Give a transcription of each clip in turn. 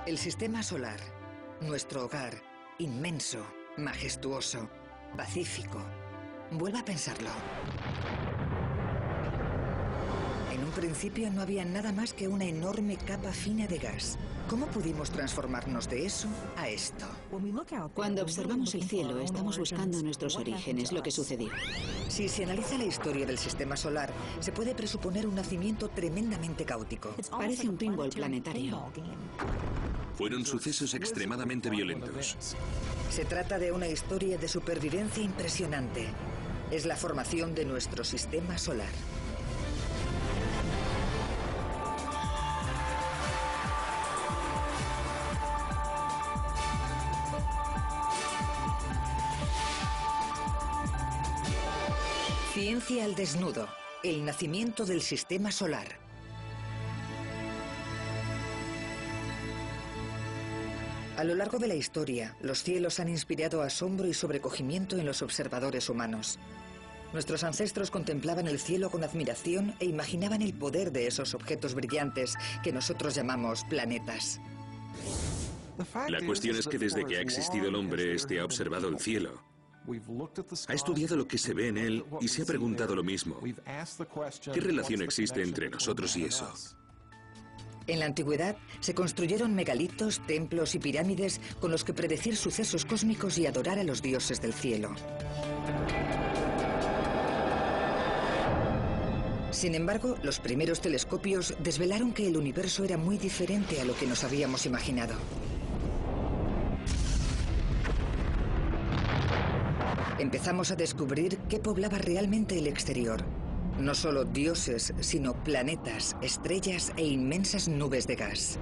El sistema solar, nuestro hogar, inmenso, majestuoso, pacífico. Vuelva a pensarlo. En un principio no había nada más que una enorme capa fina de gas. ¿Cómo pudimos transformarnos de eso a esto? Cuando observamos el cielo, estamos buscando nuestros orígenes, lo que sucedió. Si se analiza la historia del sistema solar, se puede presuponer un nacimiento tremendamente caótico. Parece un pinball planetario. Fueron sucesos extremadamente violentos. Se trata de una historia de supervivencia impresionante. Es la formación de nuestro sistema solar. Ciencia al desnudo. El nacimiento del sistema solar. A lo largo de la historia, los cielos han inspirado asombro y sobrecogimiento en los observadores humanos. Nuestros ancestros contemplaban el cielo con admiración e imaginaban el poder de esos objetos brillantes que nosotros llamamos planetas. La cuestión es que desde que ha existido el hombre, este ha observado el cielo. Ha estudiado lo que se ve en él y se ha preguntado lo mismo. ¿Qué relación existe entre nosotros y eso? En la antigüedad se construyeron megalitos, templos y pirámides con los que predecir sucesos cósmicos y adorar a los dioses del cielo. Sin embargo, los primeros telescopios desvelaron que el universo era muy diferente a lo que nos habíamos imaginado. Empezamos a descubrir qué poblaba realmente el exterior. No solo dioses, sino planetas, estrellas e inmensas nubes de gas.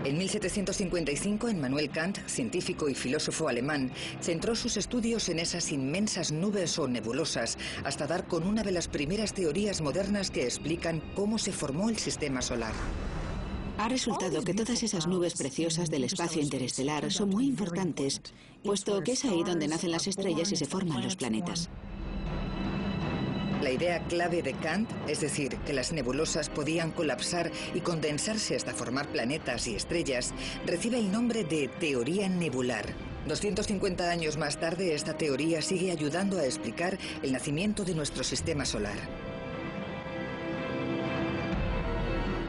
En 1755, Immanuel Kant, científico y filósofo alemán, centró sus estudios en esas inmensas nubes o nebulosas hasta dar con una de las primeras teorías modernas que explican cómo se formó el sistema solar. Ha resultado que todas esas nubes preciosas del espacio interestelar son muy importantes, puesto que es ahí donde nacen las estrellas y se forman los planetas. La idea clave de Kant, es decir, que las nebulosas podían colapsar y condensarse hasta formar planetas y estrellas, recibe el nombre de teoría nebular. 250 años más tarde, esta teoría sigue ayudando a explicar el nacimiento de nuestro sistema solar.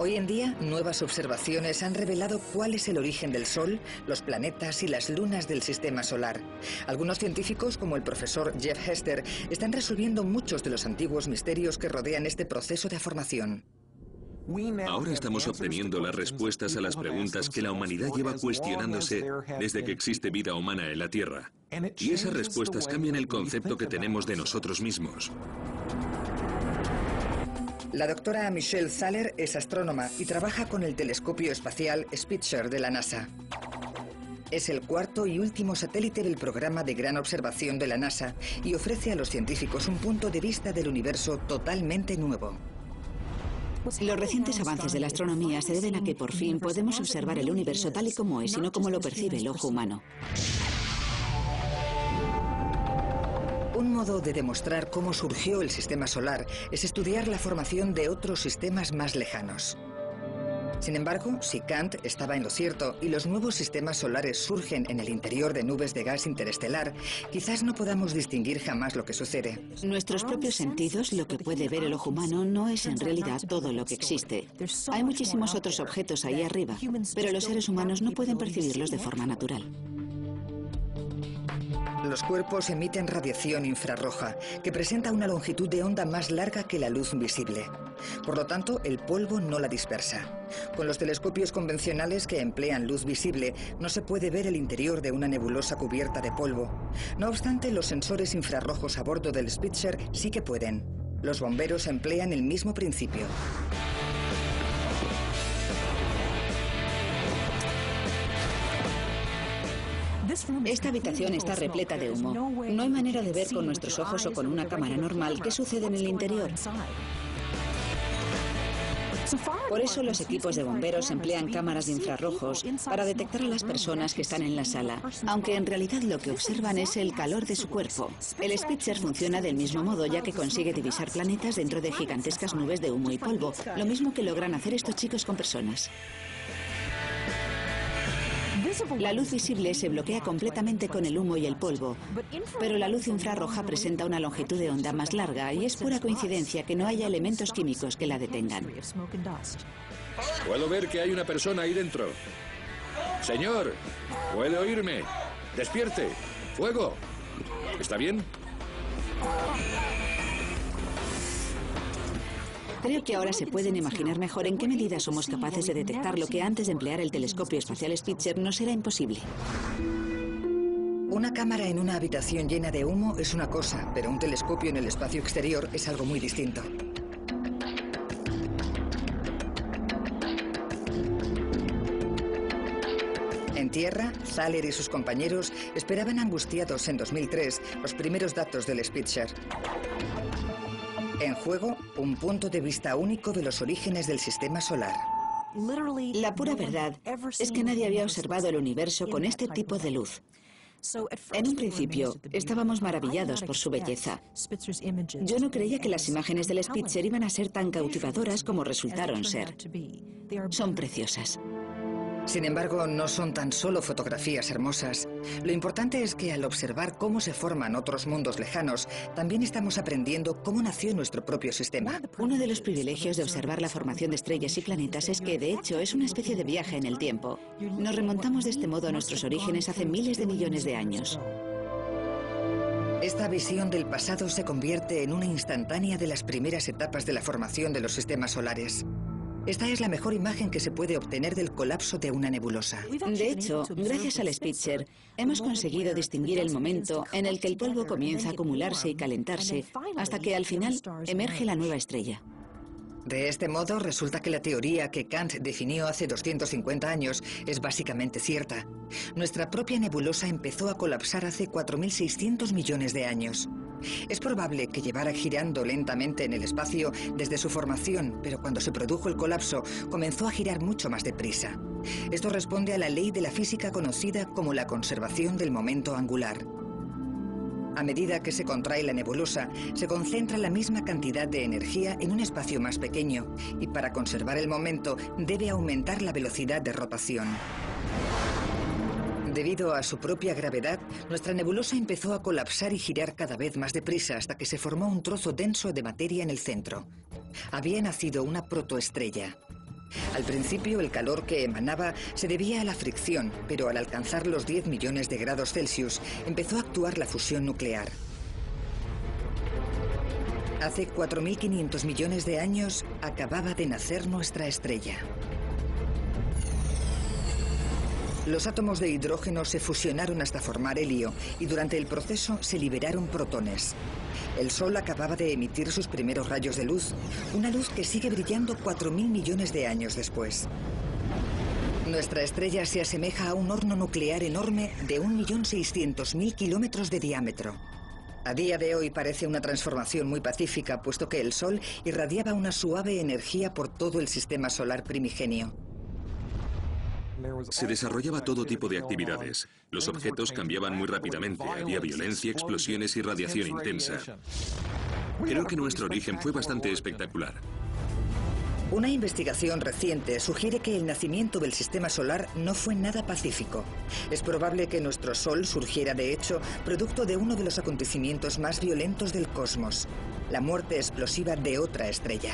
Hoy en día, nuevas observaciones han revelado cuál es el origen del Sol, los planetas y las lunas del sistema solar. Algunos científicos, como el profesor Jeff Hester, están resolviendo muchos de los antiguos misterios que rodean este proceso de formación. Ahora estamos obteniendo las respuestas a las preguntas que la humanidad lleva cuestionándose desde que existe vida humana en la Tierra. Y esas respuestas cambian el concepto que tenemos de nosotros mismos. La doctora Michelle Thaler es astrónoma y trabaja con el telescopio espacial Spitzer de la NASA. Es el cuarto y último satélite del programa de gran observación de la NASA y ofrece a los científicos un punto de vista del universo totalmente nuevo. Los recientes avances de la astronomía se deben a que por fin podemos observar el universo tal y como es y no como lo percibe el ojo humano. Un modo de demostrar cómo surgió el sistema solar es estudiar la formación de otros sistemas más lejanos. Sin embargo, si Kant estaba en lo cierto y los nuevos sistemas solares surgen en el interior de nubes de gas interestelar, quizás no podamos distinguir jamás lo que sucede. Nuestros propios sentidos, lo que puede ver el ojo humano, no es en realidad todo lo que existe. Hay muchísimos otros objetos ahí arriba, pero los seres humanos no pueden percibirlos de forma natural. Los cuerpos emiten radiación infrarroja, que presenta una longitud de onda más larga que la luz visible. Por lo tanto, el polvo no la dispersa. Con los telescopios convencionales que emplean luz visible, no se puede ver el interior de una nebulosa cubierta de polvo. No obstante, los sensores infrarrojos a bordo del Spitzer sí que pueden. Los bomberos emplean el mismo principio. Esta habitación está repleta de humo. No hay manera de ver con nuestros ojos o con una cámara normal qué sucede en el interior. Por eso los equipos de bomberos emplean cámaras de infrarrojos para detectar a las personas que están en la sala, aunque en realidad lo que observan es el calor de su cuerpo. El Spitzer funciona del mismo modo, ya que consigue divisar planetas dentro de gigantescas nubes de humo y polvo, lo mismo que logran hacer estos chicos con personas. La luz visible se bloquea completamente con el humo y el polvo, pero la luz infrarroja presenta una longitud de onda más larga y es pura coincidencia que no haya elementos químicos que la detengan. Puedo ver que hay una persona ahí dentro. Señor, ¿puede oírme? ¡Despierte! ¡Fuego! ¿Está bien? Creo que ahora se pueden imaginar mejor en qué medida somos capaces de detectar lo que antes de emplear el telescopio espacial Spitzer nos era imposible. Una cámara en una habitación llena de humo es una cosa, pero un telescopio en el espacio exterior es algo muy distinto. En tierra, Thaler y sus compañeros esperaban angustiados en 2003 los primeros datos del Spitzer. En juego, un punto de vista único de los orígenes del sistema solar. La pura verdad es que nadie había observado el universo con este tipo de luz. En un principio, estábamos maravillados por su belleza. Yo no creía que las imágenes del Spitzer iban a ser tan cautivadoras como resultaron ser. Son preciosas. Sin embargo, no son tan solo fotografías hermosas. Lo importante es que al observar cómo se forman otros mundos lejanos, también estamos aprendiendo cómo nació nuestro propio sistema. Uno de los privilegios de observar la formación de estrellas y planetas es que, de hecho, es una especie de viaje en el tiempo. Nos remontamos de este modo a nuestros orígenes hace miles de millones de años. Esta visión del pasado se convierte en una instantánea de las primeras etapas de la formación de los sistemas solares. Esta es la mejor imagen que se puede obtener del colapso de una nebulosa. De hecho, gracias al Spitzer, hemos conseguido distinguir el momento en el que el polvo comienza a acumularse y calentarse, hasta que al final emerge la nueva estrella. De este modo, resulta que la teoría que Kant definió hace 250 años es básicamente cierta. Nuestra propia nebulosa empezó a colapsar hace 4.600 millones de años. Es probable que llevara girando lentamente en el espacio desde su formación, pero cuando se produjo el colapso, comenzó a girar mucho más deprisa. Esto responde a la ley de la física conocida como la conservación del momento angular. A medida que se contrae la nebulosa, se concentra la misma cantidad de energía en un espacio más pequeño, y para conservar el momento debe aumentar la velocidad de rotación. Debido a su propia gravedad, nuestra nebulosa empezó a colapsar y girar cada vez más deprisa hasta que se formó un trozo denso de materia en el centro. Había nacido una protoestrella. Al principio, el calor que emanaba se debía a la fricción, pero al alcanzar los 10 millones de grados Celsius, empezó a actuar la fusión nuclear. Hace 4.500 millones de años, acababa de nacer nuestra estrella. Los átomos de hidrógeno se fusionaron hasta formar helio y durante el proceso se liberaron protones. El Sol acababa de emitir sus primeros rayos de luz, una luz que sigue brillando 4.000 millones de años después. Nuestra estrella se asemeja a un horno nuclear enorme de 1.600.000 kilómetros de diámetro. A día de hoy parece una transformación muy pacífica, puesto que el Sol irradiaba una suave energía por todo el sistema solar primigenio. Se desarrollaba todo tipo de actividades. Los objetos cambiaban muy rápidamente. Había violencia, explosiones y radiación intensa. Creo que nuestro origen fue bastante espectacular. Una investigación reciente sugiere que el nacimiento del sistema solar no fue nada pacífico. Es probable que nuestro Sol surgiera, de hecho, producto de uno de los acontecimientos más violentos del cosmos, la muerte explosiva de otra estrella.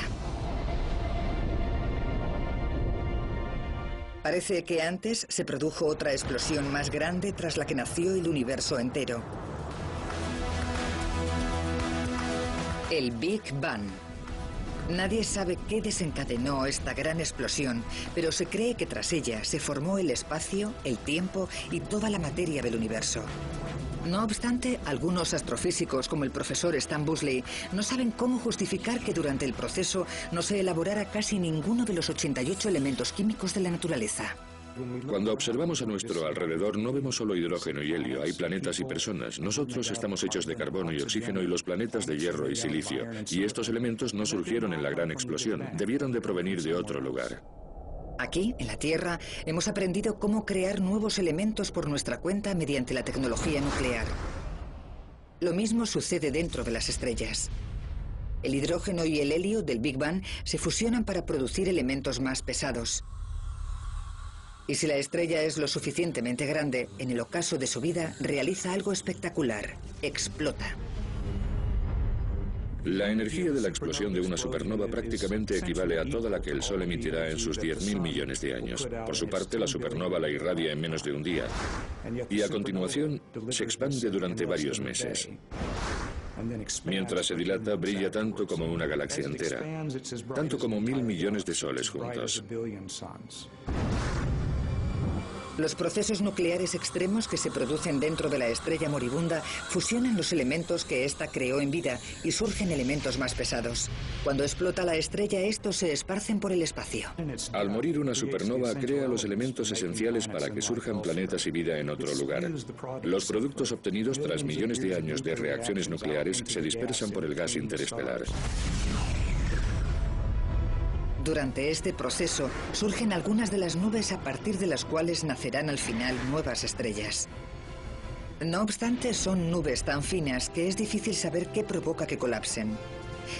Parece que antes se produjo otra explosión más grande tras la que nació el universo entero. El Big Bang. Nadie sabe qué desencadenó esta gran explosión, pero se cree que tras ella se formó el espacio, el tiempo y toda la materia del universo. No obstante, algunos astrofísicos, como el profesor Stan Busley, no saben cómo justificar que durante el proceso no se elaborara casi ninguno de los 88 elementos químicos de la naturaleza. Cuando observamos a nuestro alrededor no vemos solo hidrógeno y helio, hay planetas y personas. Nosotros estamos hechos de carbono y oxígeno y los planetas de hierro y silicio. Y estos elementos no surgieron en la gran explosión, debieron de provenir de otro lugar. Aquí, en la Tierra, hemos aprendido cómo crear nuevos elementos por nuestra cuenta mediante la tecnología nuclear. Lo mismo sucede dentro de las estrellas. El hidrógeno y el helio del Big Bang se fusionan para producir elementos más pesados. Y si la estrella es lo suficientemente grande, en el ocaso de su vida realiza algo espectacular: explota. La energía de la explosión de una supernova prácticamente equivale a toda la que el Sol emitirá en sus 10.000 millones de años. Por su parte, la supernova la irradia en menos de un día. Y a continuación, se expande durante varios meses. Mientras se dilata, brilla tanto como una galaxia entera, tanto como 1.000 millones de soles juntos. Los procesos nucleares extremos que se producen dentro de la estrella moribunda fusionan los elementos que ésta creó en vida y surgen elementos más pesados. Cuando explota la estrella, estos se esparcen por el espacio. Al morir una supernova, crea los elementos esenciales para que surjan planetas y vida en otro lugar. Los productos obtenidos tras millones de años de reacciones nucleares se dispersan por el gas interestelar. Durante este proceso surgen algunas de las nubes a partir de las cuales nacerán al final nuevas estrellas. No obstante, son nubes tan finas que es difícil saber qué provoca que colapsen.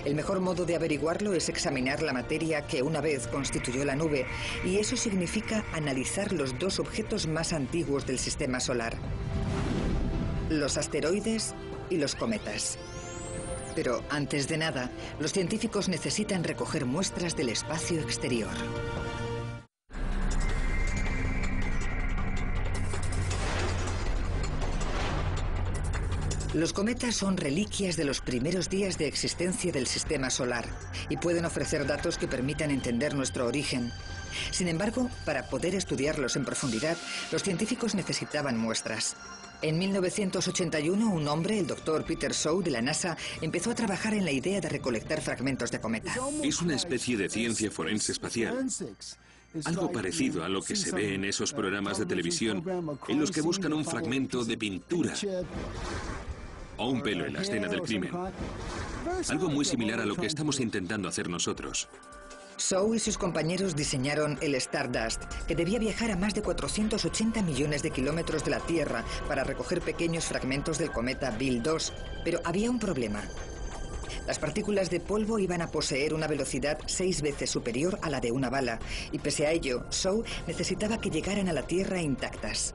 El mejor modo de averiguarlo es examinar la materia que una vez constituyó la nube, y eso significa analizar los dos objetos más antiguos del sistema solar: los asteroides y los cometas. Pero antes de nada, los científicos necesitan recoger muestras del espacio exterior. Los cometas son reliquias de los primeros días de existencia del sistema solar y pueden ofrecer datos que permitan entender nuestro origen. Sin embargo, para poder estudiarlos en profundidad, los científicos necesitaban muestras. En 1981, un hombre, el Dr. Peter Shaw de la NASA, empezó a trabajar en la idea de recolectar fragmentos de cometa. Es una especie de ciencia forense espacial. Algo parecido a lo que se ve en esos programas de televisión en los que buscan un fragmento de pintura o un pelo en la escena del crimen. Algo muy similar a lo que estamos intentando hacer nosotros. Shaw y sus compañeros diseñaron el Stardust, que debía viajar a más de 480 millones de kilómetros de la Tierra para recoger pequeños fragmentos del cometa Bill 2, pero había un problema. Las partículas de polvo iban a poseer una velocidad 6 veces superior a la de una bala, y pese a ello, Shaw necesitaba que llegaran a la Tierra intactas.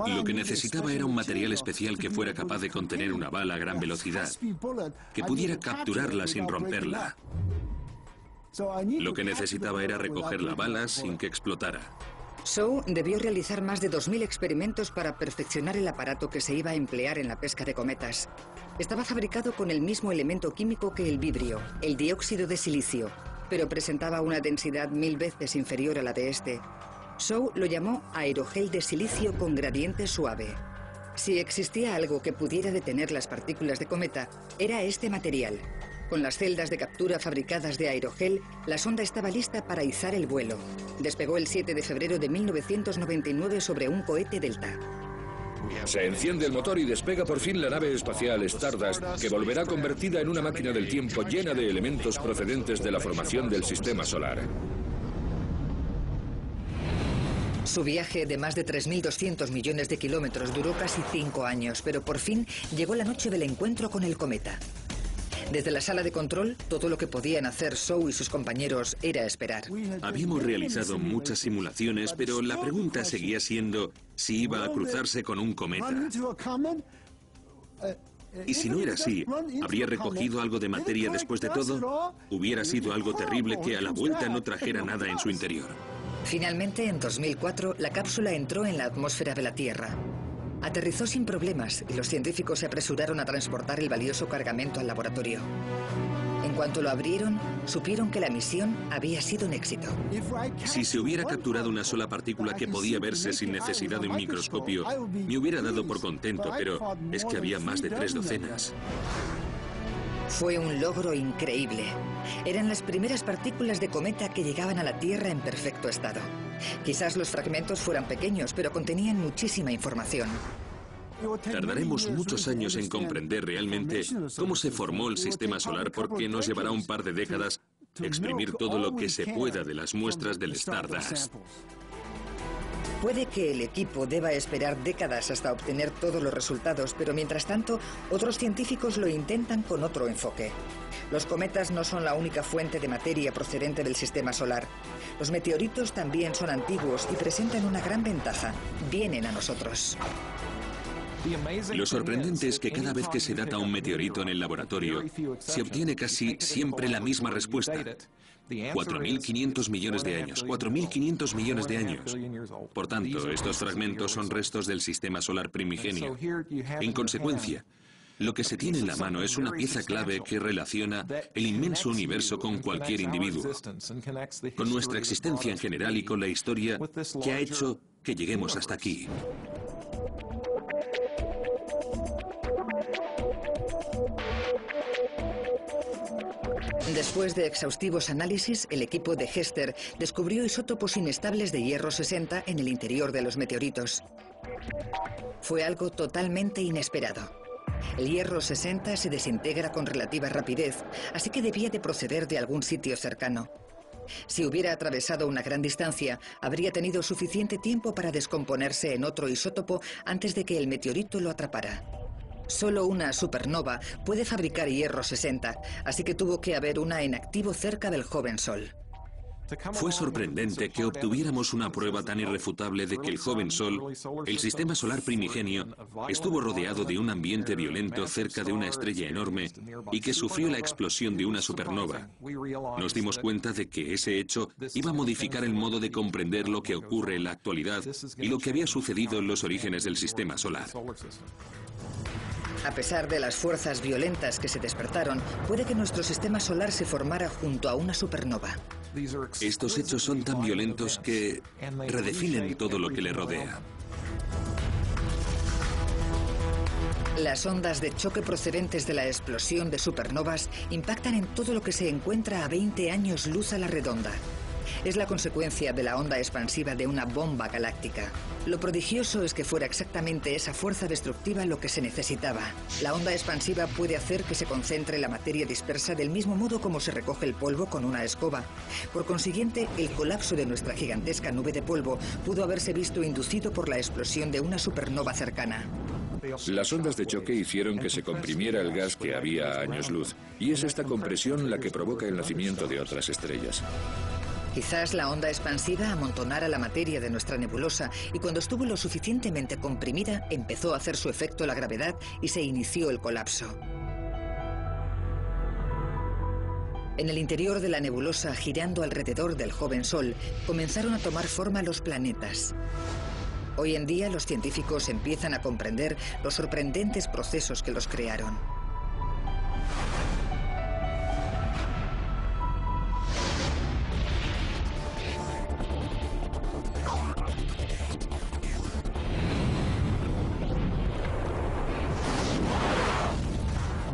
Lo que necesitaba era un material especial que fuera capaz de contener una bala a gran velocidad, que pudiera capturarla sin romperla. Lo que necesitaba era recoger la bala sin que explotara. Shaw debió realizar más de 2.000 experimentos para perfeccionar el aparato que se iba a emplear en la pesca de cometas. Estaba fabricado con el mismo elemento químico que el vibrio, el dióxido de silicio, pero presentaba una densidad 1000 veces inferior a la de este. Shaw lo llamó aerogel de silicio con gradiente suave. Si existía algo que pudiera detener las partículas de cometa, era este material. Con las celdas de captura fabricadas de aerogel, la sonda estaba lista para izar el vuelo. Despegó el 7 de febrero de 1999 sobre un cohete Delta. Se enciende el motor y despega por fin la nave espacial Stardust, que volverá convertida en una máquina del tiempo llena de elementos procedentes de la formación del sistema solar. Su viaje de más de 3.200 millones de kilómetros duró casi 5 años, pero por fin llegó la noche del encuentro con el cometa. Desde la sala de control, todo lo que podían hacer Shaw y sus compañeros era esperar. Habíamos realizado muchas simulaciones, pero la pregunta seguía siendo si iba a cruzarse con un cometa. Y si no era así, ¿habría recogido algo de materia después de todo? Hubiera sido algo terrible que a la vuelta no trajera nada en su interior. Finalmente, en 2004, la cápsula entró en la atmósfera de la Tierra. Aterrizó sin problemas y los científicos se apresuraron a transportar el valioso cargamento al laboratorio. En cuanto lo abrieron, supieron que la misión había sido un éxito. Si se hubiera capturado una sola partícula que podía verse sin necesidad de un microscopio, me hubiera dado por contento, pero es que había más de 3 docenas. Fue un logro increíble. Eran las primeras partículas de cometa que llegaban a la Tierra en perfecto estado. Quizás los fragmentos fueran pequeños, pero contenían muchísima información. Tardaremos muchos años en comprender realmente cómo se formó el sistema solar, porque nos llevará un par de décadas exprimir todo lo que se pueda de las muestras del Stardust. Puede que el equipo deba esperar décadas hasta obtener todos los resultados, pero mientras tanto, otros científicos lo intentan con otro enfoque. Los cometas no son la única fuente de materia procedente del sistema solar. Los meteoritos también son antiguos y presentan una gran ventaja. Vienen a nosotros. Lo sorprendente es que cada vez que se data un meteorito en el laboratorio, se obtiene casi siempre la misma respuesta. 4.500 millones de años. 4.500 millones de años. Por tanto, estos fragmentos son restos del sistema solar primigenio. En consecuencia, lo que se tiene en la mano es una pieza clave que relaciona el inmenso universo con cualquier individuo, con nuestra existencia en general y con la historia que ha hecho que lleguemos hasta aquí. Después de exhaustivos análisis, el equipo de Hester descubrió isótopos inestables de hierro 60 en el interior de los meteoritos. Fue algo totalmente inesperado. El hierro 60 se desintegra con relativa rapidez, así que debía de proceder de algún sitio cercano. Si hubiera atravesado una gran distancia, habría tenido suficiente tiempo para descomponerse en otro isótopo antes de que el meteorito lo atrapara. Solo una supernova puede fabricar hierro 60, así que tuvo que haber una en activo cerca del joven Sol. Fue sorprendente que obtuviéramos una prueba tan irrefutable de que el joven Sol, el sistema solar primigenio, estuvo rodeado de un ambiente violento cerca de una estrella enorme y que sufrió la explosión de una supernova. Nos dimos cuenta de que ese hecho iba a modificar el modo de comprender lo que ocurre en la actualidad y lo que había sucedido en los orígenes del sistema solar. A pesar de las fuerzas violentas que se despertaron, puede que nuestro sistema solar se formara junto a una supernova. Estos hechos son tan violentos que redefinen todo lo que le rodea. Las ondas de choque procedentes de la explosión de supernovas impactan en todo lo que se encuentra a 20 años luz a la redonda. Es la consecuencia de la onda expansiva de una bomba galáctica. Lo prodigioso es que fuera exactamente esa fuerza destructiva lo que se necesitaba. La onda expansiva puede hacer que se concentre la materia dispersa del mismo modo como se recoge el polvo con una escoba. Por consiguiente, el colapso de nuestra gigantesca nube de polvo pudo haberse visto inducido por la explosión de una supernova cercana. Las ondas de choque hicieron que se comprimiera el gas que había a años luz, y es esta compresión la que provoca el nacimiento de otras estrellas. Quizás la onda expansiva amontonara la materia de nuestra nebulosa y cuando estuvo lo suficientemente comprimida empezó a hacer su efecto la gravedad y se inició el colapso. En el interior de la nebulosa, girando alrededor del joven Sol, comenzaron a tomar forma los planetas. Hoy en día los científicos empiezan a comprender los sorprendentes procesos que los crearon.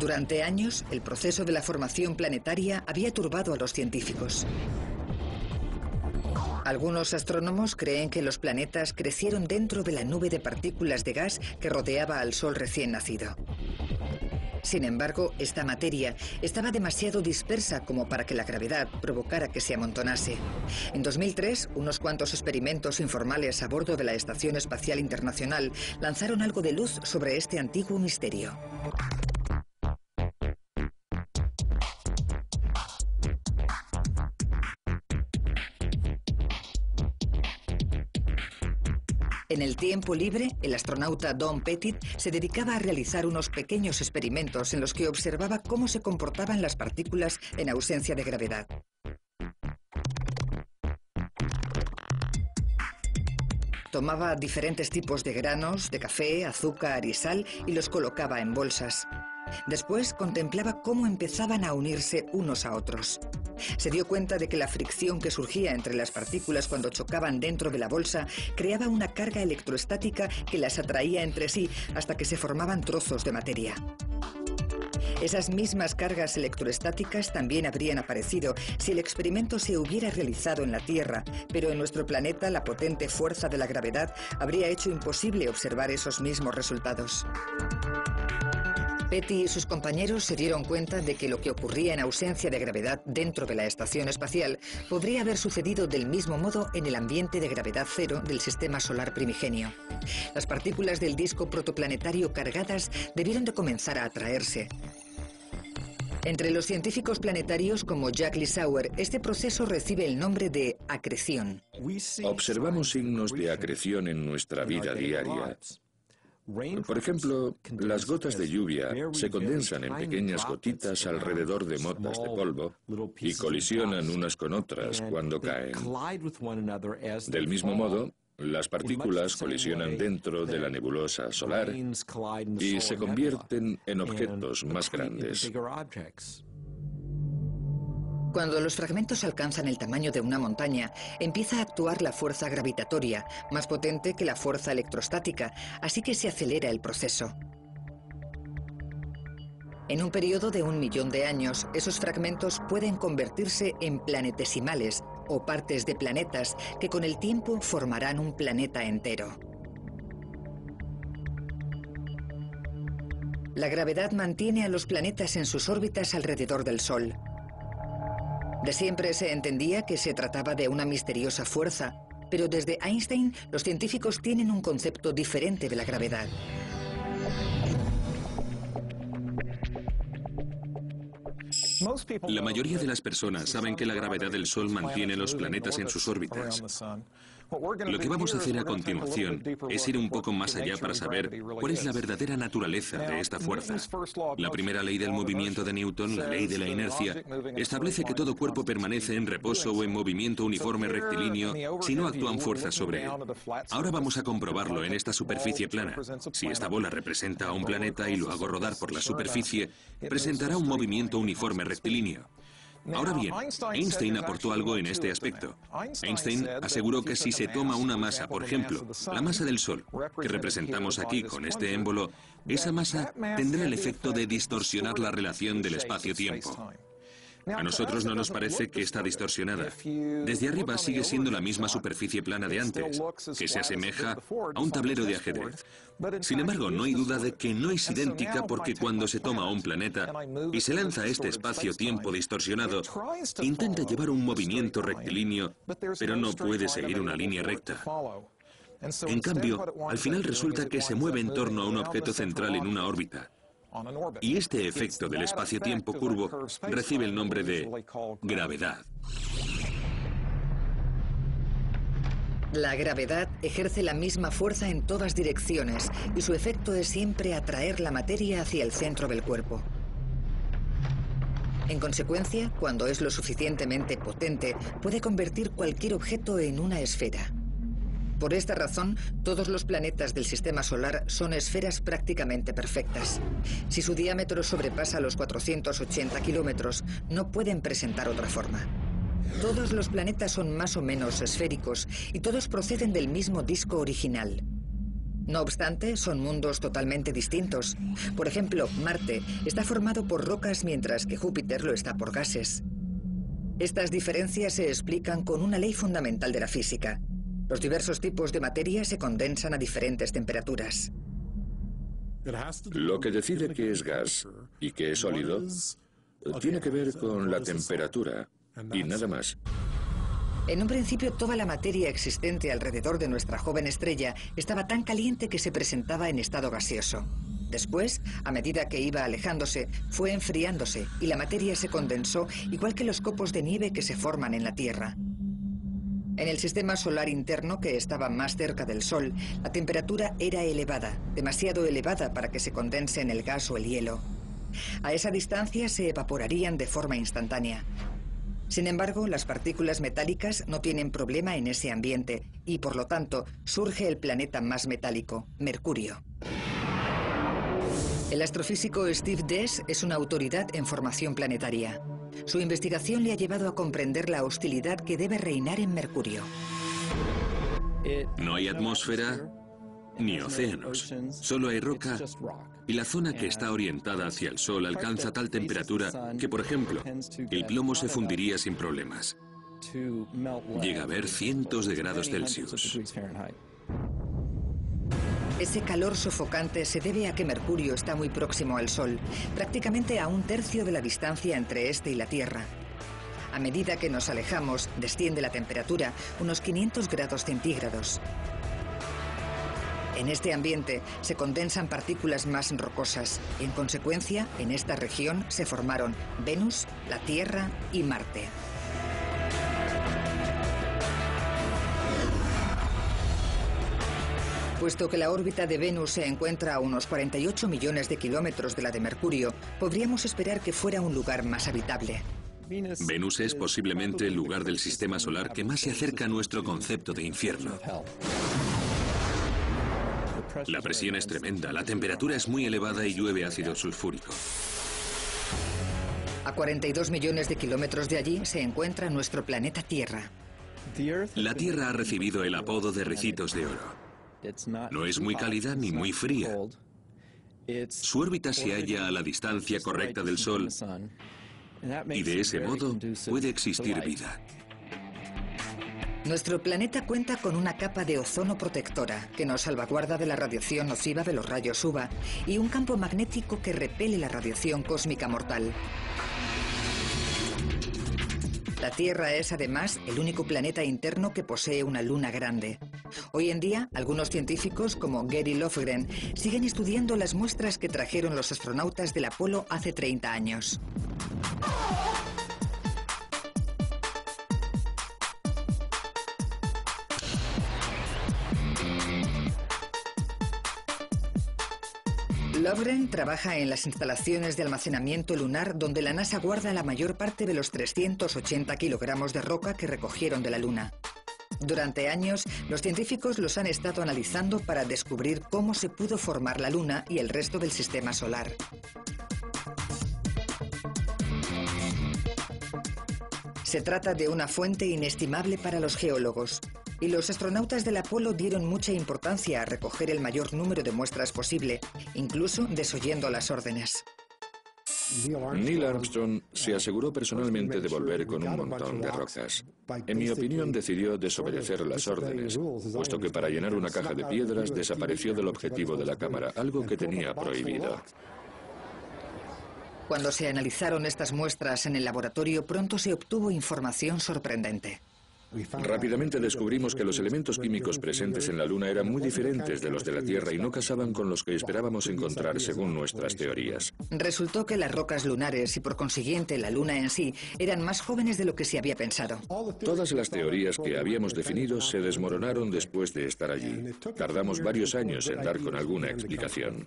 Durante años, el proceso de la formación planetaria había turbado a los científicos. Algunos astrónomos creen que los planetas crecieron dentro de la nube de partículas de gas que rodeaba al Sol recién nacido. Sin embargo, esta materia estaba demasiado dispersa como para que la gravedad provocara que se amontonase. En 2003, unos cuantos experimentos informales a bordo de la Estación Espacial Internacional lanzaron algo de luz sobre este antiguo misterio. En el tiempo libre, el astronauta Don Pettit se dedicaba a realizar unos pequeños experimentos en los que observaba cómo se comportaban las partículas en ausencia de gravedad. Tomaba diferentes tipos de granos, de café, azúcar y sal y los colocaba en bolsas. Después contemplaba cómo empezaban a unirse unos a otros. Se dio cuenta de que la fricción que surgía entre las partículas cuando chocaban dentro de la bolsa creaba una carga electroestática que las atraía entre sí hasta que se formaban trozos de materia. Esas mismas cargas electroestáticas también habrían aparecido si el experimento se hubiera realizado en la Tierra, pero en nuestro planeta la potente fuerza de la gravedad habría hecho imposible observar esos mismos resultados. Petty y sus compañeros se dieron cuenta de que lo que ocurría en ausencia de gravedad dentro de la estación espacial podría haber sucedido del mismo modo en el ambiente de gravedad cero del sistema solar primigenio. Las partículas del disco protoplanetario cargadas debieron de comenzar a atraerse. Entre los científicos planetarios como Jack Lissauer, este proceso recibe el nombre de acreción. Observamos signos de acreción en nuestra vida diaria. Por ejemplo, las gotas de lluvia se condensan en pequeñas gotitas alrededor de motas de polvo y colisionan unas con otras cuando caen. Del mismo modo, las partículas colisionan dentro de la nebulosa solar y se convierten en objetos más grandes. Cuando los fragmentos alcanzan el tamaño de una montaña, empieza a actuar la fuerza gravitatoria, más potente que la fuerza electrostática, así que se acelera el proceso. En un periodo de 1 millón de años, esos fragmentos pueden convertirse en planetesimales, o partes de planetas, que con el tiempo formarán un planeta entero. La gravedad mantiene a los planetas en sus órbitas alrededor del Sol. De siempre se entendía que se trataba de una misteriosa fuerza, pero desde Einstein los científicos tienen un concepto diferente de la gravedad. La mayoría de las personas saben que la gravedad del Sol mantiene los planetas en sus órbitas. Lo que vamos a hacer a continuación es ir un poco más allá para saber cuál es la verdadera naturaleza de esta fuerza. La primera ley del movimiento de Newton, la ley de la inercia, establece que todo cuerpo permanece en reposo o en movimiento uniforme rectilíneo si no actúan fuerzas sobre él. Ahora vamos a comprobarlo en esta superficie plana. Si esta bola representa a un planeta y lo hago rodar por la superficie, presentará un movimiento uniforme rectilíneo. Ahora bien, Einstein aportó algo en este aspecto. Einstein aseguró que si se toma una masa, por ejemplo, la masa del Sol, que representamos aquí con este émbolo, esa masa tendrá el efecto de distorsionar la relación del espacio-tiempo. A nosotros no nos parece que está distorsionada. Desde arriba sigue siendo la misma superficie plana de antes, que se asemeja a un tablero de ajedrez. Sin embargo, no hay duda de que no es idéntica porque cuando se toma un planeta y se lanza a este espacio-tiempo distorsionado, intenta llevar un movimiento rectilíneo, pero no puede seguir una línea recta. En cambio, al final resulta que se mueve en torno a un objeto central en una órbita. Y este efecto del espacio-tiempo curvo recibe el nombre de gravedad. La gravedad ejerce la misma fuerza en todas direcciones y su efecto es siempre atraer la materia hacia el centro del cuerpo. En consecuencia, cuando es lo suficientemente potente, puede convertir cualquier objeto en una esfera. Por esta razón, todos los planetas del sistema solar son esferas prácticamente perfectas. Si su diámetro sobrepasa los 480 kilómetros, no pueden presentar otra forma. Todos los planetas son más o menos esféricos y todos proceden del mismo disco original. No obstante, son mundos totalmente distintos. Por ejemplo, Marte está formado por rocas mientras que Júpiter lo está por gases. Estas diferencias se explican con una ley fundamental de la física. Los diversos tipos de materia se condensan a diferentes temperaturas. Lo que decide qué es gas y qué es sólido tiene que ver con la temperatura y nada más. En un principio, toda la materia existente alrededor de nuestra joven estrella estaba tan caliente que se presentaba en estado gaseoso. Después, a medida que iba alejándose, fue enfriándose y la materia se condensó, igual que los copos de nieve que se forman en la Tierra. En el sistema solar interno, que estaba más cerca del Sol, la temperatura era elevada, demasiado elevada para que se condensen el gas o el hielo. A esa distancia se evaporarían de forma instantánea. Sin embargo, las partículas metálicas no tienen problema en ese ambiente y, por lo tanto, surge el planeta más metálico, Mercurio. El astrofísico Steve Dees es una autoridad en formación planetaria. Su investigación le ha llevado a comprender la hostilidad que debe reinar en Mercurio. No hay atmósfera ni océanos, solo hay roca y la zona que está orientada hacia el Sol alcanza tal temperatura que, por ejemplo, el plomo se fundiría sin problemas. Llega a haber cientos de grados Celsius. Ese calor sofocante se debe a que Mercurio está muy próximo al Sol, prácticamente a 1/3 de la distancia entre este y la Tierra. A medida que nos alejamos, desciende la temperatura unos 500 grados centígrados. En este ambiente se condensan partículas más rocosas. En consecuencia, en esta región se formaron Venus, la Tierra y Marte. Puesto que la órbita de Venus se encuentra a unos 48 millones de kilómetros de la de Mercurio, podríamos esperar que fuera un lugar más habitable. Venus es posiblemente el lugar del sistema solar que más se acerca a nuestro concepto de infierno. La presión es tremenda, la temperatura es muy elevada y llueve ácido sulfúrico. A 42 millones de kilómetros de allí se encuentra nuestro planeta Tierra. La Tierra ha recibido el apodo de Ricitos de Oro. No es muy cálida ni muy fría. Su órbita se halla a la distancia correcta del Sol y de ese modo puede existir vida. Nuestro planeta cuenta con una capa de ozono protectora que nos salvaguarda de la radiación nociva de los rayos UVA y un campo magnético que repele la radiación cósmica mortal. La Tierra es además el único planeta interno que posee una luna grande. Hoy en día, algunos científicos como Gary Lofgren siguen estudiando las muestras que trajeron los astronautas del Apolo hace 30 años. Lofgren trabaja en las instalaciones de almacenamiento lunar donde la NASA guarda la mayor parte de los 380 kilogramos de roca que recogieron de la Luna. Durante años, los científicos los han estado analizando para descubrir cómo se pudo formar la Luna y el resto del sistema solar. Se trata de una fuente inestimable para los geólogos. Y los astronautas del Apolo dieron mucha importancia a recoger el mayor número de muestras posible, incluso desoyendo las órdenes. Neil Armstrong se aseguró personalmente de volver con un montón de rocas. En mi opinión, decidió desobedecer las órdenes, puesto que para llenar una caja de piedras desapareció del objetivo de la cámara, algo que tenía prohibido. Cuando se analizaron estas muestras en el laboratorio, pronto se obtuvo información sorprendente. Rápidamente descubrimos que los elementos químicos presentes en la Luna eran muy diferentes de los de la Tierra y no casaban con los que esperábamos encontrar según nuestras teorías. Resultó que las rocas lunares y por consiguiente la Luna en sí eran más jóvenes de lo que se había pensado. Todas las teorías que habíamos definido se desmoronaron después de estar allí. Tardamos varios años en dar con alguna explicación.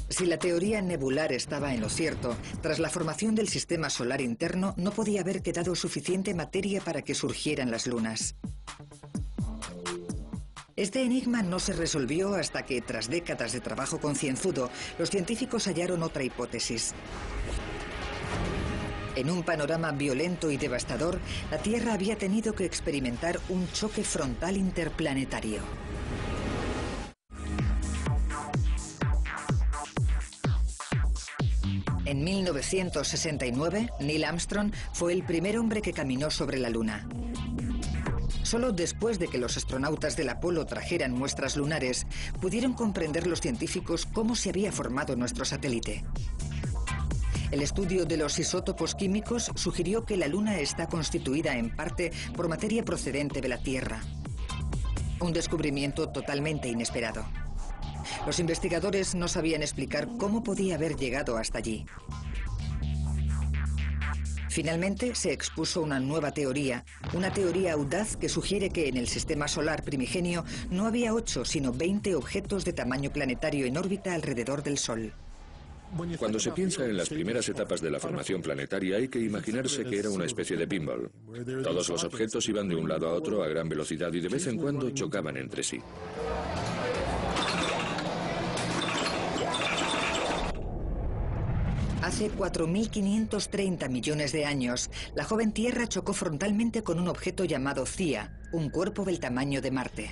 Si la teoría nebular estaba en lo cierto, tras la formación del sistema solar interno no podía haber quedado suficiente materia para que surgieran las lunas. Este enigma no se resolvió hasta que, tras décadas de trabajo concienzudo, los científicos hallaron otra hipótesis. En un panorama violento y devastador, la Tierra había tenido que experimentar un choque frontal interplanetario. En 1969, Neil Armstrong fue el primer hombre que caminó sobre la Luna. Solo después de que los astronautas del Apolo trajeran muestras lunares, pudieron comprender los científicos cómo se había formado nuestro satélite. El estudio de los isótopos químicos sugirió que la Luna está constituida en parte por materia procedente de la Tierra. Un descubrimiento totalmente inesperado. Los investigadores no sabían explicar cómo podía haber llegado hasta allí. Finalmente se expuso una nueva teoría, una teoría audaz que sugiere que en el sistema solar primigenio no había 8, sino 20 objetos de tamaño planetario en órbita alrededor del Sol. Cuando se piensa en las primeras etapas de la formación planetaria, hay que imaginarse que era una especie de pinball. Todos los objetos iban de un lado a otro a gran velocidad y de vez en cuando chocaban entre sí. Hace 4.530 millones de años, la joven Tierra chocó frontalmente con un objeto llamado Theia, un cuerpo del tamaño de Marte.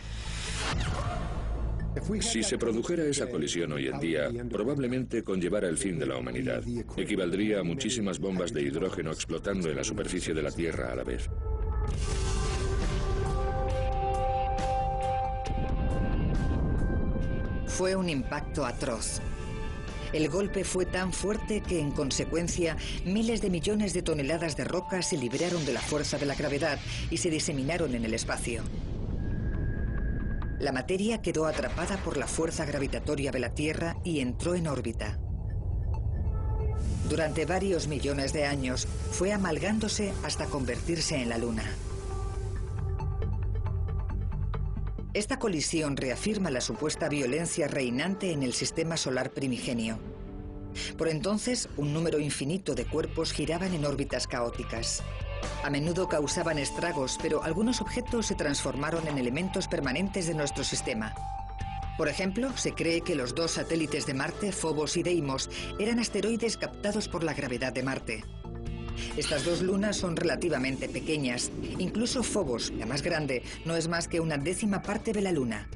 Si se produjera esa colisión hoy en día, probablemente conllevara el fin de la humanidad. Equivaldría a muchísimas bombas de hidrógeno explotando en la superficie de la Tierra a la vez. Fue un impacto atroz. El golpe fue tan fuerte que, en consecuencia, miles de millones de toneladas de roca se libraron de la fuerza de la gravedad y se diseminaron en el espacio. La materia quedó atrapada por la fuerza gravitatoria de la Tierra y entró en órbita. Durante varios millones de años, fue amalgándose hasta convertirse en la Luna. Esta colisión reafirma la supuesta violencia reinante en el sistema solar primigenio. Por entonces, un número infinito de cuerpos giraban en órbitas caóticas. A menudo causaban estragos, pero algunos objetos se transformaron en elementos permanentes de nuestro sistema. Por ejemplo, se cree que los dos satélites de Marte, Phobos y Deimos, eran asteroides captados por la gravedad de Marte. Estas dos lunas son relativamente pequeñas. Incluso Phobos, la más grande, no es más que una 10ª parte de la Luna.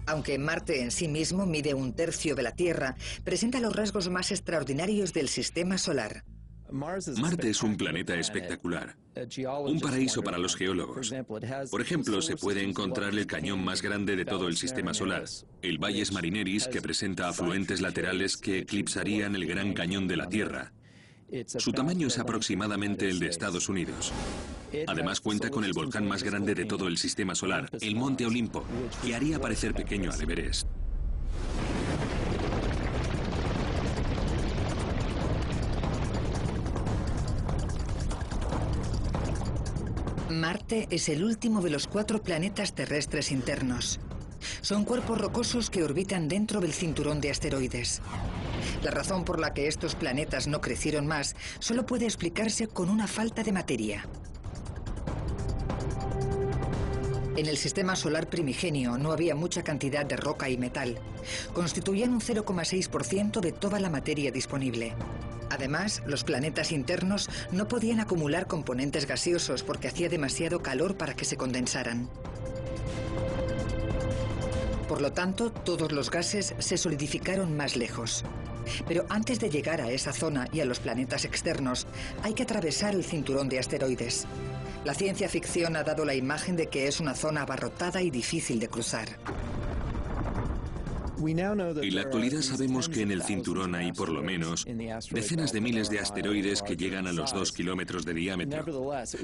Aunque Marte en sí mismo mide 1/3 de la Tierra, presenta los rasgos más extraordinarios del sistema solar. Marte es un planeta espectacular, un paraíso para los geólogos. Por ejemplo, se puede encontrar el cañón más grande de todo el sistema solar, el Valles Marineris, que presenta afluentes laterales que eclipsarían el Gran Cañón de la Tierra. Su tamaño es aproximadamente el de Estados Unidos. Además cuenta con el volcán más grande de todo el sistema solar, el Monte Olimpo, que haría parecer pequeño al Everest. Marte es el último de los 4 planetas terrestres internos. Son cuerpos rocosos que orbitan dentro del cinturón de asteroides. La razón por la que estos planetas no crecieron más solo puede explicarse con una falta de materia. En el sistema solar primigenio no había mucha cantidad de roca y metal. Constituían un 0,6% de toda la materia disponible. Además, los planetas internos no podían acumular componentes gaseosos porque hacía demasiado calor para que se condensaran. Por lo tanto, todos los gases se solidificaron más lejos. Pero antes de llegar a esa zona y a los planetas externos, hay que atravesar el cinturón de asteroides. La ciencia ficción ha dado la imagen de que es una zona abarrotada y difícil de cruzar. En la actualidad sabemos que en el cinturón hay por lo menos decenas de miles de asteroides que llegan a los 2 kilómetros de diámetro.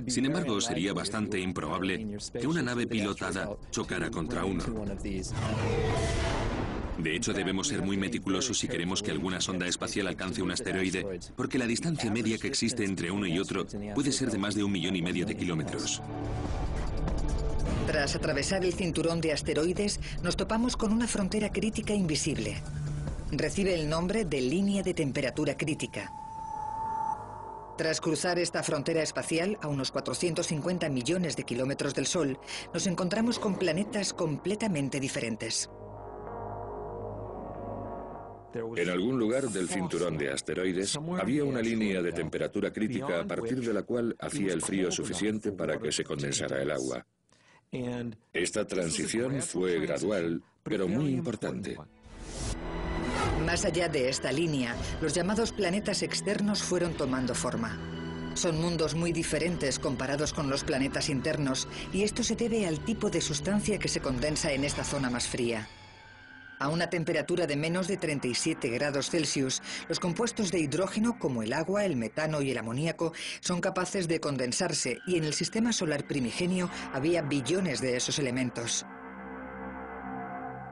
Sin embargo, sería bastante improbable que una nave pilotada chocara contra uno. De hecho, debemos ser muy meticulosos si queremos que alguna sonda espacial alcance un asteroide, porque la distancia media que existe entre uno y otro puede ser de más de 1,5 millones de kilómetros. Tras atravesar el cinturón de asteroides, nos topamos con una frontera crítica invisible. Recibe el nombre de línea de temperatura crítica. Tras cruzar esta frontera espacial, a unos 450 millones de kilómetros del Sol, nos encontramos con planetas completamente diferentes. En algún lugar del cinturón de asteroides había una línea de temperatura crítica a partir de la cual hacía el frío suficiente para que se condensara el agua. Esta transición fue gradual, pero muy importante. Más allá de esta línea, los llamados planetas externos fueron tomando forma. Son mundos muy diferentes comparados con los planetas internos, y esto se debe al tipo de sustancia que se condensa en esta zona más fría. A una temperatura de menos de 37 grados Celsius, los compuestos de hidrógeno, como el agua, el metano y el amoníaco, son capaces de condensarse, y en el sistema solar primigenio había billones de esos elementos.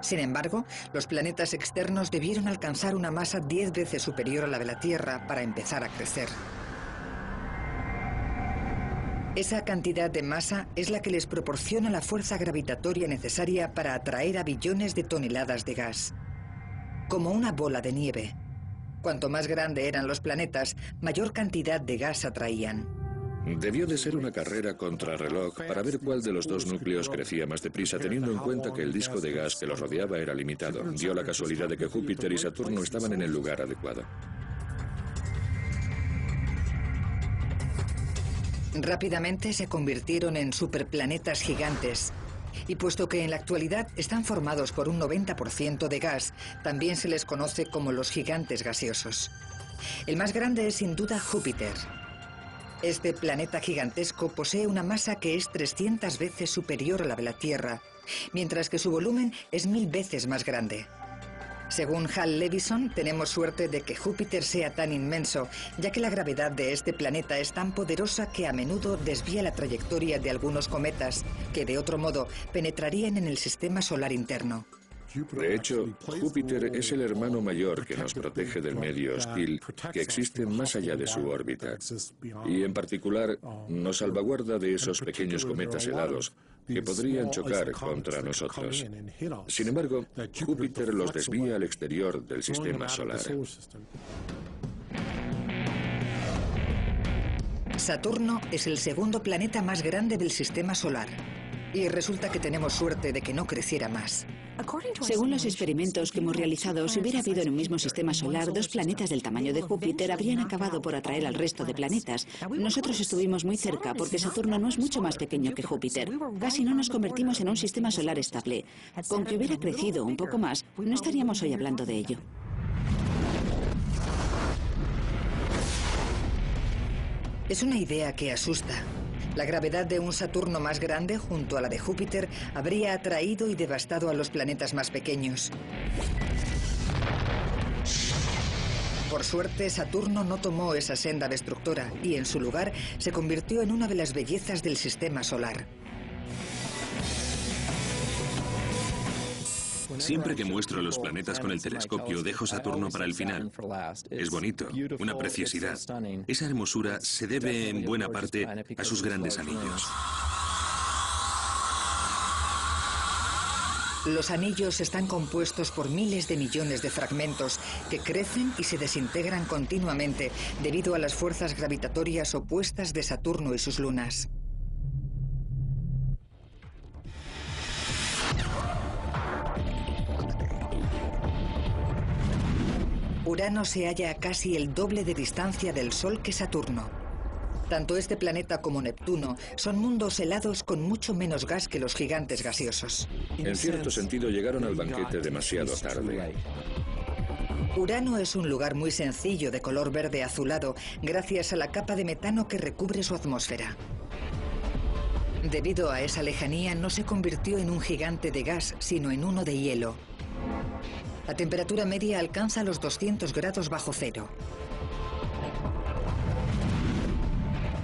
Sin embargo, los planetas externos debieron alcanzar una masa 10 veces superior a la de la Tierra para empezar a crecer. Esa cantidad de masa es la que les proporciona la fuerza gravitatoria necesaria para atraer a billones de toneladas de gas. Como una bola de nieve. Cuanto más grande eran los planetas, mayor cantidad de gas atraían. Debió de ser una carrera contrarreloj para ver cuál de los dos núcleos crecía más deprisa, teniendo en cuenta que el disco de gas que los rodeaba era limitado. Dio la casualidad de que Júpiter y Saturno estaban en el lugar adecuado. Rápidamente se convirtieron en superplanetas gigantes. Y puesto que en la actualidad están formados por un 90% de gas, también se les conoce como los gigantes gaseosos. El más grande es sin duda Júpiter. Este planeta gigantesco posee una masa que es 300 veces superior a la de la Tierra, mientras que su volumen es 1000 veces más grande. Según Hal Levison, tenemos suerte de que Júpiter sea tan inmenso, ya que la gravedad de este planeta es tan poderosa que a menudo desvía la trayectoria de algunos cometas que, de otro modo, penetrarían en el sistema solar interno. De hecho, Júpiter es el hermano mayor que nos protege del medio hostil que existe más allá de su órbita. Y en particular, nos salvaguarda de esos pequeños cometas helados que podrían chocar contra nosotros. Sin embargo, Júpiter los desvía al exterior del sistema solar. Saturno es el segundo planeta más grande del sistema solar. Y resulta que tenemos suerte de que no creciera más. Según los experimentos que hemos realizado, si hubiera habido en un mismo sistema solar 2 planetas del tamaño de Júpiter, habrían acabado por atraer al resto de planetas. Nosotros estuvimos muy cerca porque Saturno no es mucho más pequeño que Júpiter. Casi no nos convertimos en un sistema solar estable. Con que hubiera crecido un poco más, no estaríamos hoy hablando de ello. Es una idea que asusta. La gravedad de un Saturno más grande junto a la de Júpiter habría atraído y devastado a los planetas más pequeños. Por suerte, Saturno no tomó esa senda destructora y en su lugar se convirtió en una de las bellezas del sistema solar. Siempre que muestro los planetas con el telescopio, dejo Saturno para el final. Es bonito, una preciosidad. Esa hermosura se debe en buena parte a sus grandes anillos. Los anillos están compuestos por miles de millones de fragmentos que crecen y se desintegran continuamente debido a las fuerzas gravitatorias opuestas de Saturno y sus lunas. Urano se halla a casi el doble de distancia del Sol que Saturno. Tanto este planeta como Neptuno son mundos helados con mucho menos gas que los gigantes gaseosos. En cierto sentido, llegaron al banquete demasiado tarde. Urano es un lugar muy sencillo de color verde azulado gracias a la capa de metano que recubre su atmósfera. Debido a esa lejanía, no se convirtió en un gigante de gas, sino en uno de hielo. La temperatura media alcanza los 200 grados bajo cero.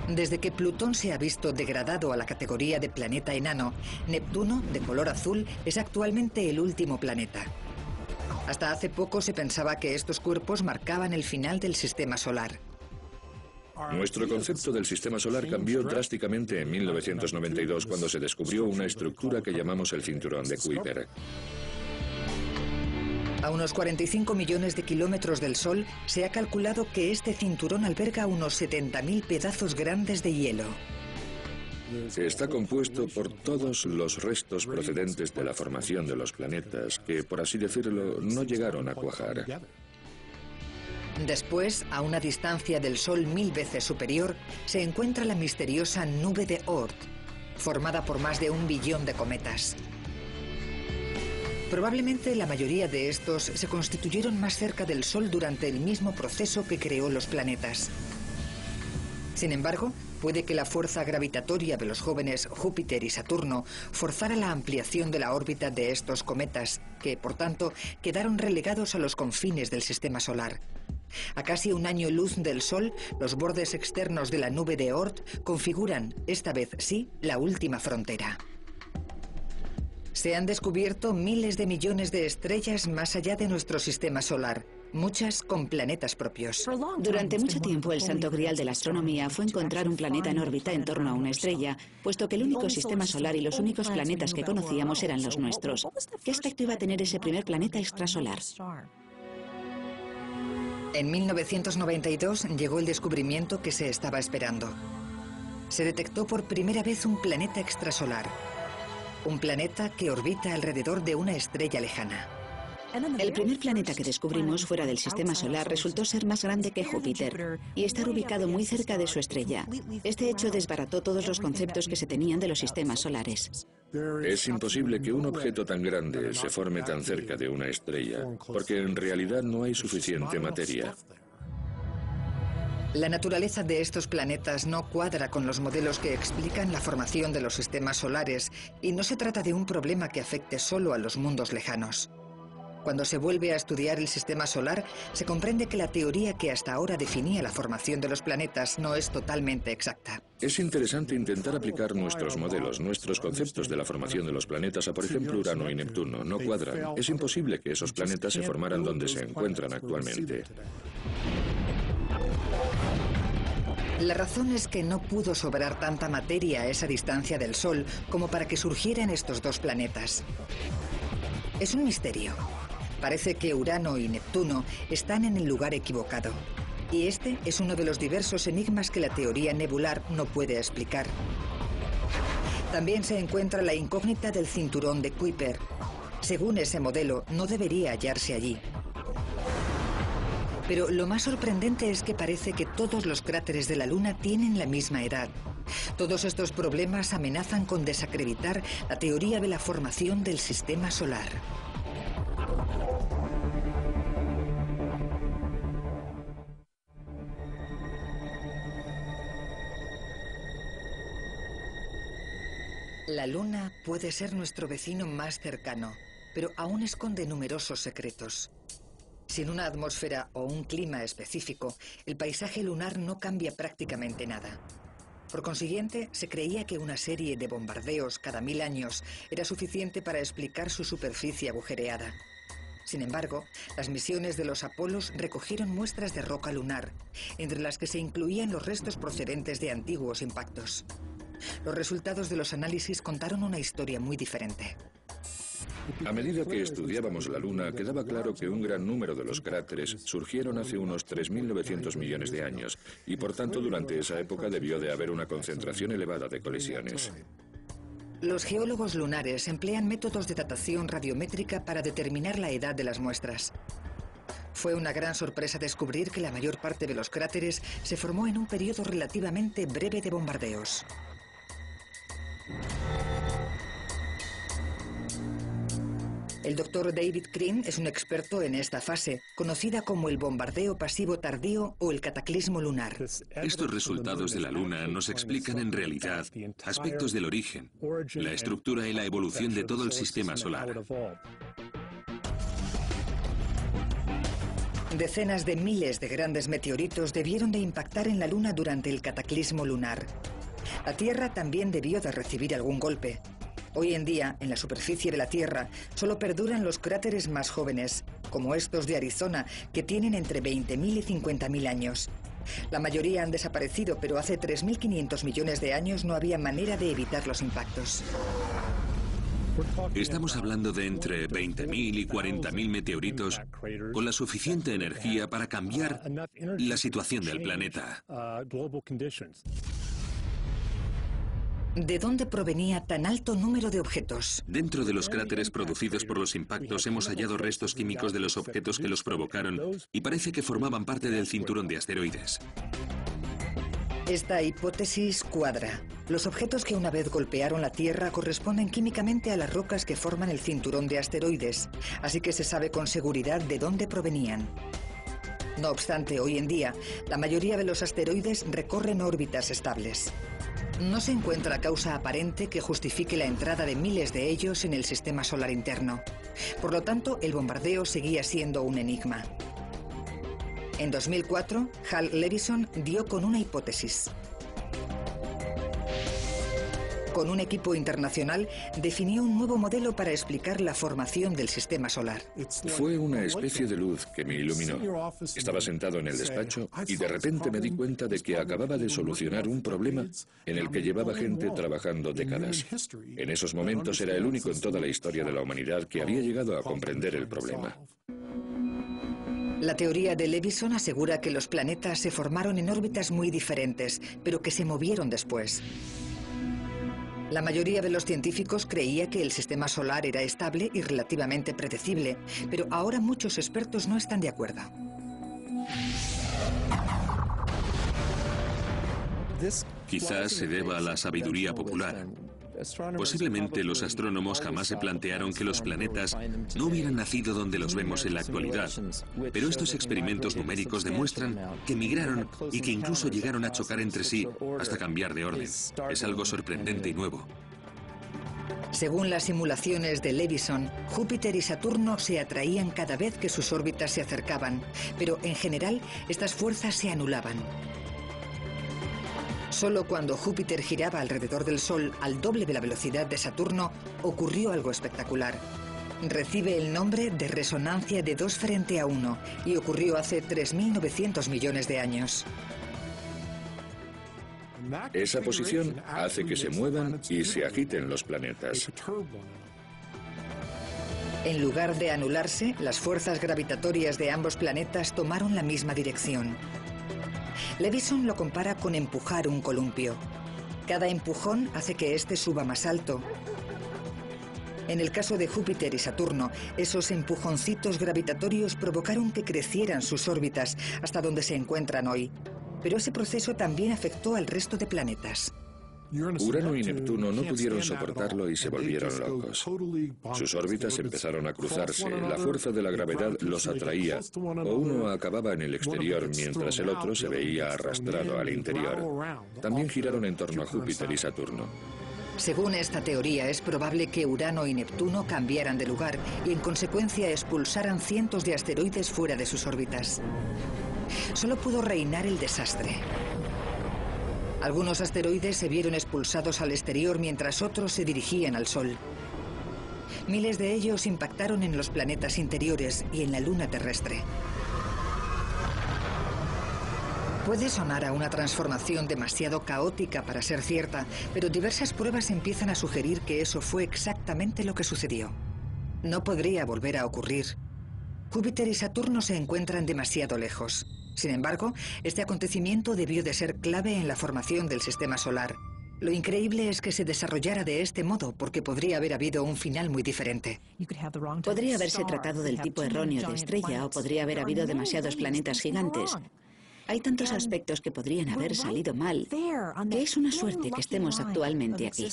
Desde que Plutón se ha visto degradado a la categoría de planeta enano, Neptuno, de color azul, es actualmente el último planeta. Hasta hace poco se pensaba que estos cuerpos marcaban el final del sistema solar. Nuestro concepto del sistema solar cambió drásticamente en 1992 cuando se descubrió una estructura que llamamos el cinturón de Kuiper. A unos 45 millones de kilómetros del Sol, se ha calculado que este cinturón alberga unos 70.000 pedazos grandes de hielo. Está compuesto por todos los restos procedentes de la formación de los planetas que, por así decirlo, no llegaron a cuajar. Después, a una distancia del Sol 1000 veces superior, se encuentra la misteriosa nube de Oort, formada por más de 1 billón de cometas. Probablemente la mayoría de estos se constituyeron más cerca del Sol durante el mismo proceso que creó los planetas. Sin embargo, puede que la fuerza gravitatoria de los jóvenes Júpiter y Saturno forzara la ampliación de la órbita de estos cometas, que, por tanto, quedaron relegados a los confines del sistema solar. A casi 1 año luz del Sol, los bordes externos de la nube de Oort configuran, esta vez sí, la última frontera. Se han descubierto miles de millones de estrellas más allá de nuestro sistema solar, muchas con planetas propios. Durante mucho tiempo el santo grial de la astronomía fue encontrar un planeta en órbita en torno a una estrella, puesto que el único sistema solar y los únicos planetas que conocíamos eran los nuestros. ¿Qué aspecto iba a tener ese primer planeta extrasolar? En 1992 llegó el descubrimiento que se estaba esperando. Se detectó por primera vez un planeta extrasolar. Un planeta que orbita alrededor de una estrella lejana. El primer planeta que descubrimos fuera del sistema solar resultó ser más grande que Júpiter y estar ubicado muy cerca de su estrella. Este hecho desbarató todos los conceptos que se tenían de los sistemas solares. Es imposible que un objeto tan grande se forme tan cerca de una estrella, porque en realidad no hay suficiente materia. La naturaleza de estos planetas no cuadra con los modelos que explican la formación de los sistemas solares y no se trata de un problema que afecte solo a los mundos lejanos. Cuando se vuelve a estudiar el sistema solar, se comprende que la teoría que hasta ahora definía la formación de los planetas no es totalmente exacta. Es interesante intentar aplicar nuestros modelos, nuestros conceptos de la formación de los planetas a, por ejemplo, Urano y Neptuno. No cuadran. Es imposible que esos planetas se formaran donde se encuentran actualmente. La razón es que no pudo sobrar tanta materia a esa distancia del Sol como para que surgieran estos dos planetas. Es un misterio. Parece que Urano y Neptuno están en el lugar equivocado. Y este es uno de los diversos enigmas que la teoría nebular no puede explicar. También se encuentra la incógnita del cinturón de Kuiper. Según ese modelo, no debería hallarse allí. Pero lo más sorprendente es que parece que todos los cráteres de la Luna tienen la misma edad. Todos estos problemas amenazan con desacreditar la teoría de la formación del sistema solar. La Luna puede ser nuestro vecino más cercano, pero aún esconde numerosos secretos. Sin una atmósfera o un clima específico, el paisaje lunar no cambia prácticamente nada. Por consiguiente, se creía que una serie de bombardeos cada 1000 años era suficiente para explicar su superficie agujereada. Sin embargo, las misiones de los Apolos recogieron muestras de roca lunar, entre las que se incluían los restos procedentes de antiguos impactos. Los resultados de los análisis contaron una historia muy diferente. A medida que estudiábamos la Luna, quedaba claro que un gran número de los cráteres surgieron hace unos 3.900 millones de años, y por tanto durante esa época debió de haber una concentración elevada de colisiones. Los geólogos lunares emplean métodos de datación radiométrica para determinar la edad de las muestras. Fue una gran sorpresa descubrir que la mayor parte de los cráteres se formó en un periodo relativamente breve de bombardeos. El Dr. David Crean es un experto en esta fase, conocida como el bombardeo pasivo tardío o el cataclismo lunar. Estos resultados de la Luna nos explican en realidad aspectos del origen, la estructura y la evolución de todo el sistema solar. Decenas de miles de grandes meteoritos debieron de impactar en la Luna durante el cataclismo lunar. La Tierra también debió de recibir algún golpe. Hoy en día, en la superficie de la Tierra, solo perduran los cráteres más jóvenes, como estos de Arizona, que tienen entre 20.000 y 50.000 años. La mayoría han desaparecido, pero hace 3.500 millones de años no había manera de evitar los impactos. Estamos hablando de entre 20.000 y 40.000 meteoritos con la suficiente energía para cambiar la situación del planeta. ¿De dónde provenía tan alto número de objetos? Dentro de los cráteres producidos por los impactos hemos hallado restos químicos de los objetos que los provocaron y parece que formaban parte del cinturón de asteroides. Esta hipótesis cuadra. Los objetos que una vez golpearon la Tierra corresponden químicamente a las rocas que forman el cinturón de asteroides, así que se sabe con seguridad de dónde provenían. No obstante, hoy en día, la mayoría de los asteroides recorren órbitas estables. No se encuentra causa aparente que justifique la entrada de miles de ellos en el sistema solar interno. Por lo tanto, el bombardeo seguía siendo un enigma. En 2004, Hal Levison dio con una hipótesis. Con un equipo internacional, definió un nuevo modelo para explicar la formación del sistema solar. Fue una especie de luz que me iluminó. Estaba sentado en el despacho y de repente me di cuenta de que acababa de solucionar un problema en el que llevaba gente trabajando décadas. En esos momentos era el único en toda la historia de la humanidad que había llegado a comprender el problema. La teoría de Levison asegura que los planetas se formaron en órbitas muy diferentes, pero que se movieron después. La mayoría de los científicos creía que el sistema solar era estable y relativamente predecible, pero ahora muchos expertos no están de acuerdo. Quizás se deba a la sabiduría popular. Posiblemente los astrónomos jamás se plantearon que los planetas no hubieran nacido donde los vemos en la actualidad, pero estos experimentos numéricos demuestran que migraron y que incluso llegaron a chocar entre sí hasta cambiar de orden. Es algo sorprendente y nuevo. Según las simulaciones de Levison, Júpiter y Saturno se atraían cada vez que sus órbitas se acercaban, pero en general estas fuerzas se anulaban. Solo cuando Júpiter giraba alrededor del Sol al doble de la velocidad de Saturno ocurrió algo espectacular. Recibe el nombre de resonancia de 2 frente a 1 y ocurrió hace 3.900 millones de años. Esa posición hace que se muevan y se agiten los planetas. En lugar de anularse, las fuerzas gravitatorias de ambos planetas tomaron la misma dirección. Levison lo compara con empujar un columpio. Cada empujón hace que éste suba más alto. En el caso de Júpiter y Saturno, esos empujoncitos gravitatorios provocaron que crecieran sus órbitas hasta donde se encuentran hoy. Pero ese proceso también afectó al resto de planetas. Urano y Neptuno no pudieron soportarlo y se volvieron locos. Sus órbitas empezaron a cruzarse, la fuerza de la gravedad los atraía, o uno acababa en el exterior mientras el otro se veía arrastrado al interior. También giraron en torno a Júpiter y Saturno. Según esta teoría, es probable que Urano y Neptuno cambiaran de lugar y en consecuencia expulsaran cientos de asteroides fuera de sus órbitas. Solo pudo reinar el desastre. Algunos asteroides se vieron expulsados al exterior mientras otros se dirigían al Sol. Miles de ellos impactaron en los planetas interiores y en la Luna terrestre. Puede sonar a una transformación demasiado caótica para ser cierta, pero diversas pruebas empiezan a sugerir que eso fue exactamente lo que sucedió. No podría volver a ocurrir. Júpiter y Saturno se encuentran demasiado lejos. Sin embargo, este acontecimiento debió de ser clave en la formación del sistema solar. Lo increíble es que se desarrollara de este modo, porque podría haber habido un final muy diferente. Podría haberse tratado del tipo erróneo de estrella o podría haber habido demasiados planetas gigantes. Hay tantos aspectos que podrían haber salido mal, que es una suerte que estemos actualmente aquí.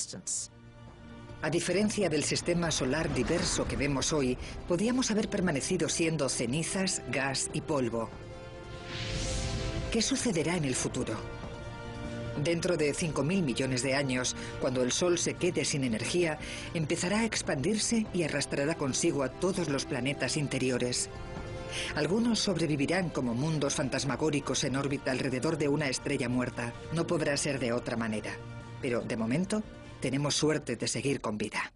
A diferencia del sistema solar diverso que vemos hoy, podíamos haber permanecido siendo cenizas, gas y polvo. ¿Qué sucederá en el futuro? Dentro de 5.000 millones de años, cuando el Sol se quede sin energía, empezará a expandirse y arrastrará consigo a todos los planetas interiores. Algunos sobrevivirán como mundos fantasmagóricos en órbita alrededor de una estrella muerta. No podrá ser de otra manera. Pero, de momento, tenemos suerte de seguir con vida.